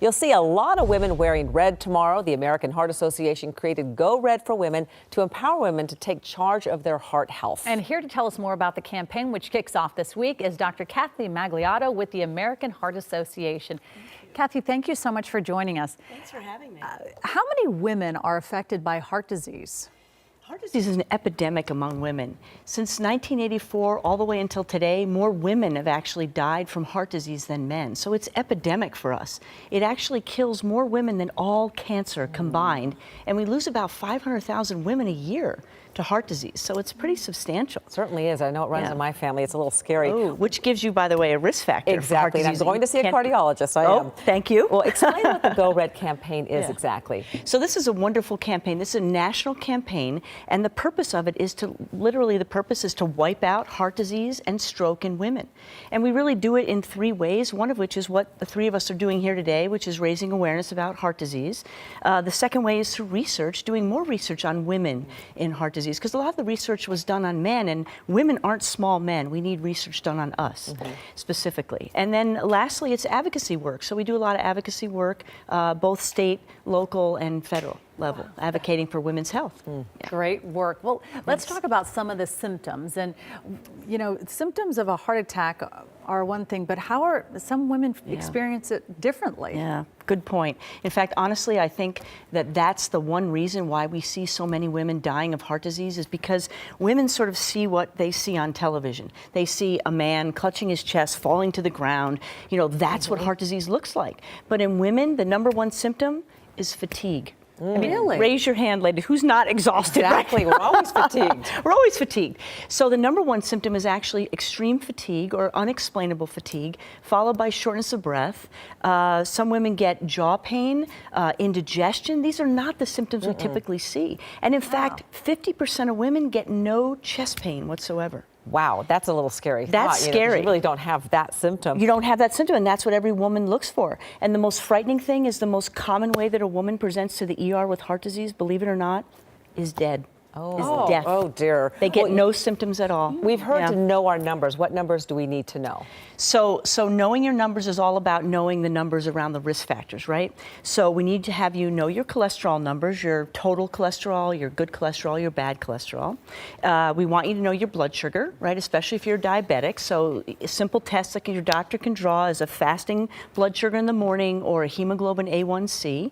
You'll see a lot of women wearing red tomorrow. The American Heart Association created Go Red for Women to empower women to take charge of their heart health. And here to tell us more about the campaign, which kicks off this week, is Dr. Kathy Magliato with the American Heart Association. Kathy, thank you so much for joining us. Thanks for having me. How many women are affected by heart disease? Heart disease is an epidemic among women. Since 1984 all the way until today, more women have actually died from heart disease than men. So it's epidemic for us. It actually kills more women than all cancer combined, and we lose about 500,000 women a year to heart disease. So it's pretty substantial. It certainly is. I know it runs in my family. It's a little scary. Oh, which gives you, by the way, a risk factor. Exactly. For heart And I'm going to see a cardiologist. I am. Thank you. Well, explain what the Go Red campaign is exactly. So this is a wonderful campaign. This is a national campaign, and the purpose of it is to, literally the purpose is to wipe out heart disease and stroke in women. And we really do it in three ways, one of which is what the three of us are doing here today, which is raising awareness about heart disease. The second way is through research, doing more research on women in heart disease, because a lot of the research was done on men, and women aren't small men. We need research done on us specifically. And then lastly, it's advocacy work. So we do a lot of advocacy work, both state, local, and federal level, advocating for women's health. Great work. Well, let's talk about some of the symptoms. And, you know, symptoms of a heart attack are one thing, but how are some women experience it differently? Yeah, good point. In fact, honestly, I think that that's the one reason why we see so many women dying of heart disease, is because women sort of see what they see on television. They see a man clutching his chest, falling to the ground. You know, that's what heart disease looks like. But in women, the number one symptom is fatigue. I mean, really? Raise your hand, lady. Who's not exhausted? Exactly. Right? We're always fatigued. We're always fatigued. So the number one symptom is actually extreme fatigue or unexplainable fatigue, followed by shortness of breath. Some women get jaw pain, indigestion. These are not the symptoms we typically see. And in fact, 50% of women get no chest pain whatsoever. Wow, that's a little scary. That's thought, scary. You really don't have that symptom. You don't have that symptom, and that's what every woman looks for. And the most frightening thing is the most common way that a woman presents to the ER with heart disease, believe it or not, is dead. Is death. Oh, dear. They get no symptoms at all. We've heard to know our numbers. What numbers do we need to know? So knowing your numbers is all about knowing the numbers around the risk factors, right? So we need to have you know your cholesterol numbers, your total cholesterol, your good cholesterol, your bad cholesterol. We want you to know your blood sugar, right? Especially if you're diabetic. So a simple test that your doctor can draw is a fasting blood sugar in the morning or a hemoglobin A1C.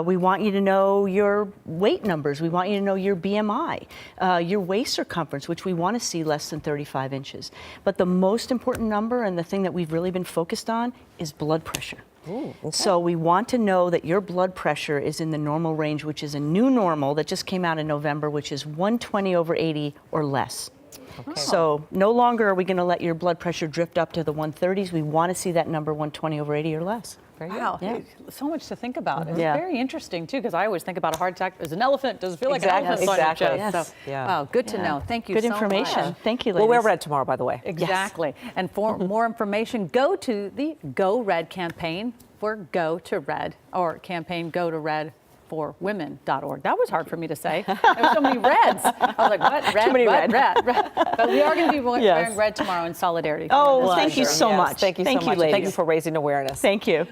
We want you to know your weight numbers. We want you to know your BMI, your waist circumference, which we want to see less than 35 inches. But the most important number and the thing that we've really been focused on is blood pressure. Ooh, okay. So we want to know that your blood pressure is in the normal range, which is a new normal that just came out in November, which is 120/80 or less. Okay. So no longer are we going to let your blood pressure drift up to the 130s. We want to see that number 120/80 or less. Wow, so much to think about. It's Yeah. very interesting, too, because I always think about a heart attack as an elephant. Does it feel like Exactly. an elephant on your chest? Yes. So, Yeah. wow, good to know. Thank you Good so much. information. Thank you, ladies. We'll wear red tomorrow, by the way. Exactly. And for more information, go to the Go Red campaign for Go to Red, or campaign Go to Red for women.org. That was hard for me to say. There were so many reds. I was like, what? Red, Too many red. red. But we are going to be wearing red tomorrow in solidarity. Oh, thank you so much. Thank you so much. ladies. Thank you for raising awareness. Thank you.